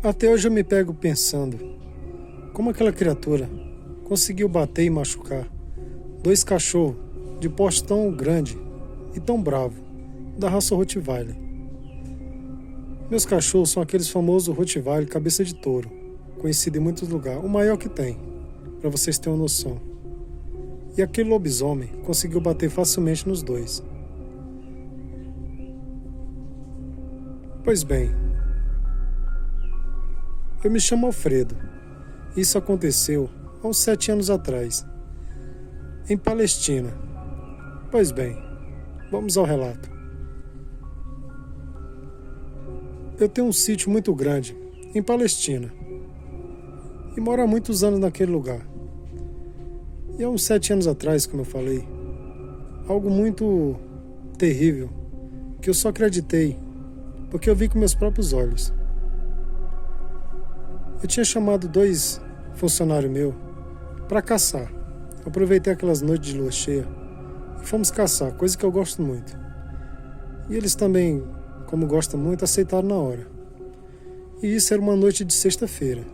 Até hoje eu me pego pensando, como aquela criatura conseguiu bater e machucar dois cachorros de porte tão grande e tão bravo, da raça Rottweiler. Meus cachorros são aqueles famosos Rottweiler cabeça de touro, conhecido em muitos lugares, o maior que tem, para vocês terem uma noção. E aquele lobisomem conseguiu bater facilmente nos dois. Pois bem, eu me chamo Alfredo. Isso aconteceu há uns 7 anos atrás, em Palestina. Pois bem, vamos ao relato. Eu tenho um sítio muito grande em Palestina e moro há muitos anos naquele lugar. E há uns 7 anos atrás, como eu falei, algo muito terrível que eu só acreditei porque eu vi com meus próprios olhos. Eu tinha chamado 2 funcionários meus para caçar. Eu aproveitei aquelas noites de lua cheia e fomos caçar, coisa que eu gosto muito. E eles também, como gostam muito, aceitaram na hora. E isso era uma noite de sexta-feira.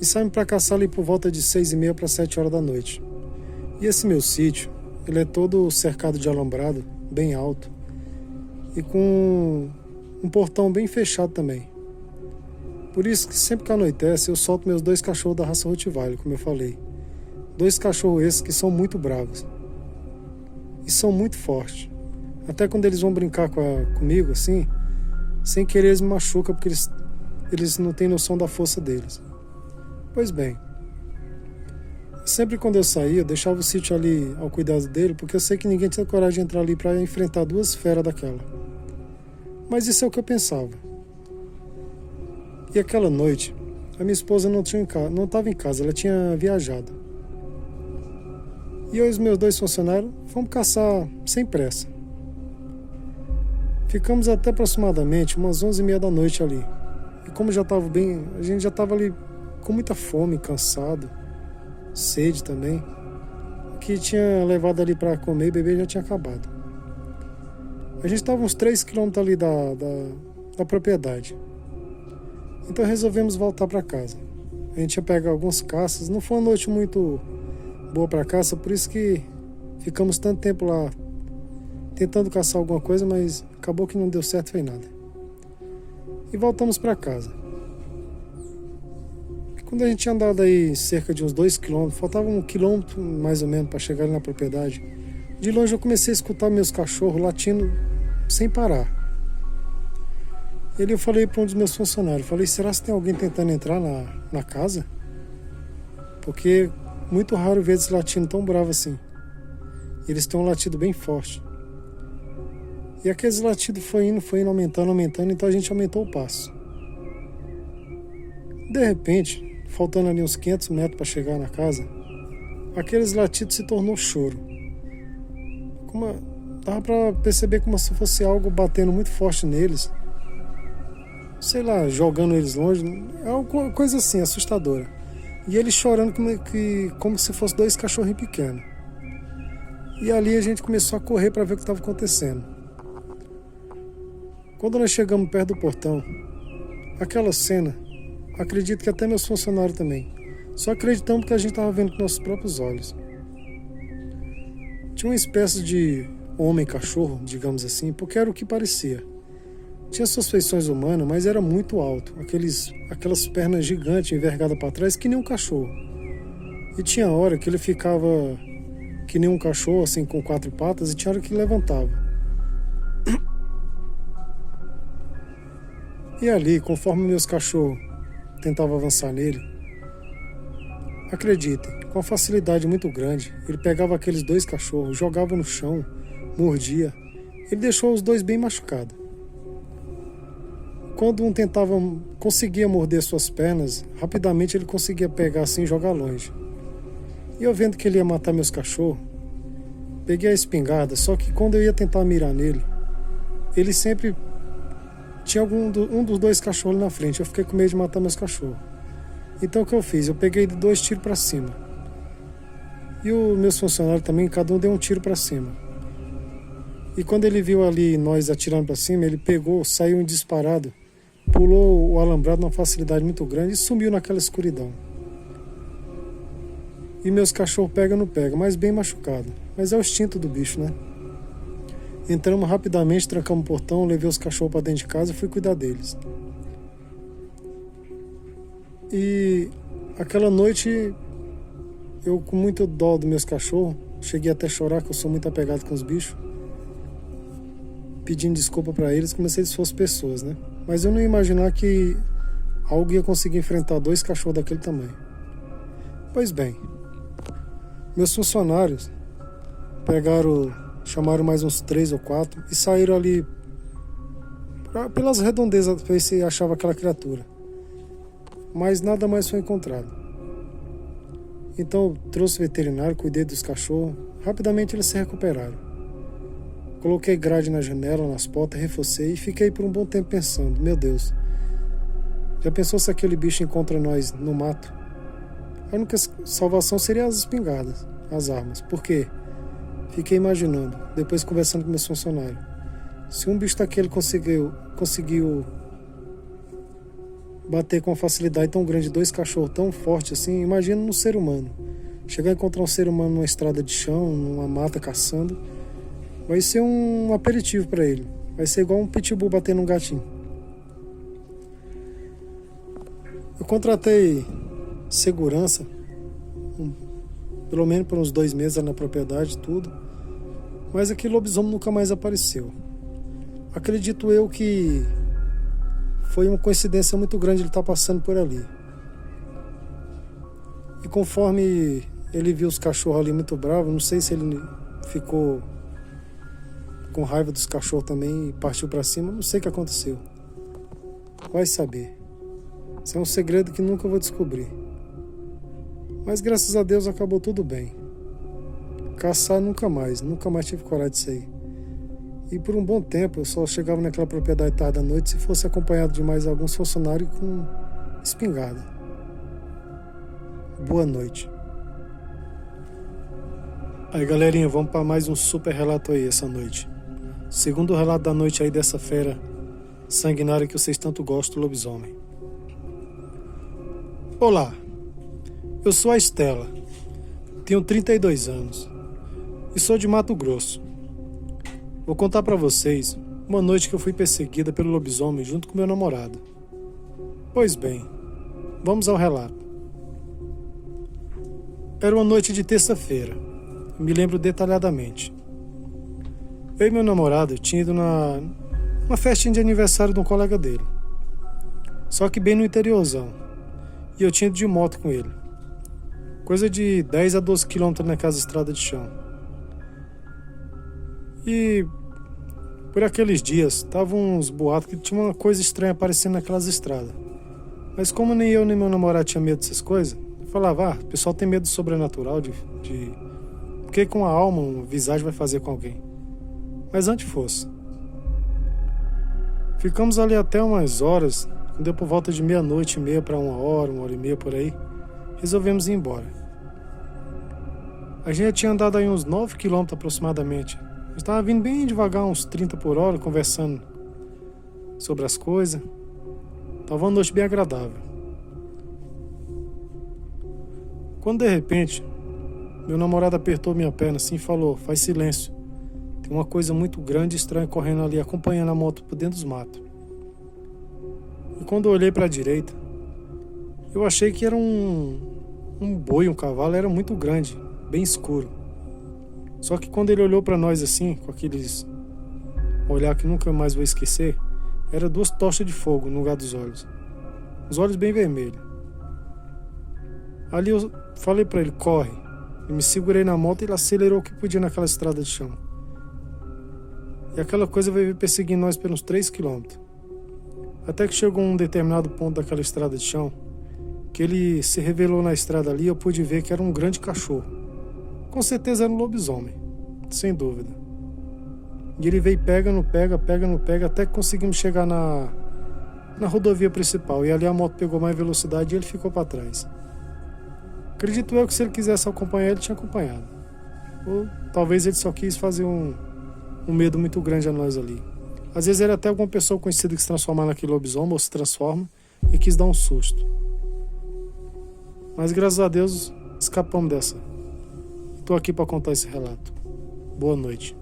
E saímos para caçar ali por volta de 6h30 para 7 horas da noite. E esse meu sítio, ele é todo cercado de alambrado, bem alto, e com um portão bem fechado também. Por isso que sempre que anoitece eu solto meus 2 cachorros da raça Rottweiler, como eu falei. 2 cachorros esses que são muito bravos. E são muito fortes. Até quando eles vão brincar comigo, assim, sem querer eles me machucam, porque eles não têm noção da força deles. Pois bem, sempre quando eu saía, eu deixava o sítio ali ao cuidado dele, porque eu sei que ninguém tinha coragem de entrar ali para enfrentar 2 feras daquela. Mas isso é o que eu pensava. E aquela noite, a minha esposa não estava em casa, ela tinha viajado. E eu e os meus 2 funcionários fomos caçar sem pressa. Ficamos até aproximadamente umas 11h30 da noite ali. E como já estava bem, a gente já estava ali com muita fome, cansado, sede também. O que tinha levado ali para comer e beber já tinha acabado. A gente estava uns 3 km ali da propriedade. Então resolvemos voltar para casa. A gente ia pegar alguns caças. Não foi uma noite muito boa para caça, por isso que ficamos tanto tempo lá tentando caçar alguma coisa, mas acabou que não deu certo, foi nada. E voltamos para casa. E quando a gente tinha andado aí cerca de uns 2 km, faltava 1 km mais ou menos para chegar ali na propriedade, de longe eu comecei a escutar meus cachorros latindo sem parar. E ali eu falei para um dos meus funcionários, falei, será que tem alguém tentando entrar na casa? Porque muito raro ver eles latindo tão bravo assim. E eles têm um latido bem forte. E aqueles latidos foi indo, aumentando, então a gente aumentou o passo. De repente, faltando ali uns 500 metros para chegar na casa, aqueles latidos se tornou choro. Dava para perceber como se fosse algo batendo muito forte neles. Sei lá, jogando eles longe. É uma coisa assim, assustadora. E eles chorando como se fosse 2 cachorrinhos pequenos. E ali a gente começou a correr para ver o que estava acontecendo. Quando nós chegamos perto do portão, aquela cena, acredito que até meus funcionários também, só acreditamos porque a gente estava vendo com nossos próprios olhos. Tinha uma espécie de homem-cachorro, digamos assim, porque era o que parecia. Tinha suas feições humanas, mas era muito alto, aquelas pernas gigantes envergadas para trás, que nem um cachorro. E tinha hora que ele ficava que nem um cachorro, assim, com 4 patas, e tinha hora que levantava. E ali, conforme meus cachorros tentavam avançar nele, acreditem, com uma facilidade muito grande, ele pegava aqueles 2 cachorros, jogava no chão, mordia. Ele deixou os 2 bem machucados. Quando um conseguia morder suas pernas, rapidamente ele conseguia pegar assim e jogar longe. E eu vendo que ele ia matar meus cachorros, peguei a espingarda, só que quando eu ia tentar mirar nele, ele sempre tinha um dos 2 cachorros na frente. Eu fiquei com medo de matar meus cachorros. Então o que eu fiz? Eu peguei 2 tiros para cima. E os meus funcionários também, cada um deu um tiro para cima. E quando ele viu ali nós atirando para cima, ele pegou, saiu disparado pulou o alambrado numa facilidade muito grande e sumiu naquela escuridão. E meus cachorros pega no pega, mas bem machucado. Mas é o instinto do bicho, né? Entramos rapidamente, trancamos o portão, levei os cachorros para dentro de casa e fui cuidar deles. E aquela noite, eu com muito dó dos meus cachorros, cheguei até a chorar, que eu sou muito apegado com os bichos, pedindo desculpa para eles, como se eles fossem pessoas, né? Mas eu não ia imaginar que algo ia conseguir enfrentar 2 cachorros daquele tamanho. Pois bem, meus funcionários chamaram mais uns 3 ou 4 e saíram ali pelas redondezas para ver se achava aquela criatura. Mas nada mais foi encontrado. Então eu trouxe o veterinário, cuidei dos cachorros. Rapidamente eles se recuperaram. Coloquei grade na janela, nas portas, reforcei e fiquei por um bom tempo pensando: meu Deus, já pensou se aquele bicho encontra nós no mato? A única salvação seria as espingardas, as armas. Por quê? Fiquei imaginando, depois conversando com meus funcionários, se um bicho daquele conseguiu bater com uma facilidade tão grande 2 cachorros tão fortes assim, imagina no ser humano. Chegar a encontrar um ser humano numa estrada de chão, numa mata caçando, vai ser um aperitivo para ele. Vai ser igual um pitbull batendo um gatinho. Eu contratei segurança, pelo menos por uns 2 meses na propriedade, tudo. Mas aquele lobisomem nunca mais apareceu. Acredito eu que foi uma coincidência muito grande ele estar passando por ali. E conforme ele viu os cachorros ali muito bravos, não sei se ele ficou com raiva dos cachorros também e partiu para cima, não sei o que aconteceu. Vai saber. Isso é um segredo que nunca vou descobrir. Mas graças a Deus acabou tudo bem. Caçar nunca mais tive coragem disso aí. E por um bom tempo eu só chegava naquela propriedade tarde da noite se fosse acompanhado de mais alguns funcionários com espingarda. Boa noite. Aí galerinha, vamos para mais um super relato aí essa noite. Segundo relato da noite aí dessa fera sanguinária que vocês tanto gostam, lobisomem. Olá, eu sou a Estela, tenho 32 anos e sou de Mato Grosso. Vou contar pra vocês uma noite que eu fui perseguida pelo lobisomem junto com meu namorado. Pois bem, vamos ao relato. Era uma noite de terça-feira, me lembro detalhadamente. Eu e meu namorado tinha ido numa festinha de aniversário de um colega dele. Só que bem no interiorzão. E eu tinha ido de moto com ele. Coisa de 10 a 12 quilômetros naquelas estradas de chão. E por aqueles dias, estavam uns boatos que tinha uma coisa estranha aparecendo naquelas estradas. Mas como nem eu nem meu namorado tinha medo dessas coisas, eu falava, o pessoal tem medo do sobrenatural, de o que com a alma, uma visagem vai fazer com alguém. Mas antes fosse. Ficamos ali até umas horas, deu por volta de 00:30 para 1h e meia por aí, resolvemos ir embora. A gente tinha andado aí uns 9 quilômetros aproximadamente. Estava vindo bem devagar, uns 30 por hora, conversando sobre as coisas. Tava uma noite bem agradável. Quando de repente, meu namorado apertou minha perna assim e falou: faz silêncio. Tem uma coisa muito grande e estranha correndo ali, acompanhando a moto por dentro dos matos. E quando eu olhei para a direita, eu achei que era um boi, um cavalo, era muito grande, bem escuro. Só que quando ele olhou para nós assim, com aqueles olhar que nunca mais vou esquecer, era 2 tochas de fogo no lugar dos olhos. Os olhos bem vermelhos. Ali eu falei para ele: corre. E me segurei na moto e ele acelerou o que podia naquela estrada de chão. E aquela coisa veio perseguindo nós pelos 3 quilômetros. Até que chegou um determinado ponto daquela estrada de chão, que ele se revelou na estrada ali, eu pude ver que era um grande cachorro. Com certeza era um lobisomem, sem dúvida. E ele veio pega no pega, até que conseguimos chegar na rodovia principal. E ali a moto pegou mais velocidade e ele ficou para trás. Acredito eu que se ele quisesse acompanhar, ele tinha acompanhado. Ou talvez ele só quis fazer um medo muito grande a nós ali. Às vezes era até alguma pessoa conhecida que se transformava naquele lobisomem ou se transforma e quis dar um susto. Mas graças a Deus escapamos dessa. Estou aqui para contar esse relato. Boa noite.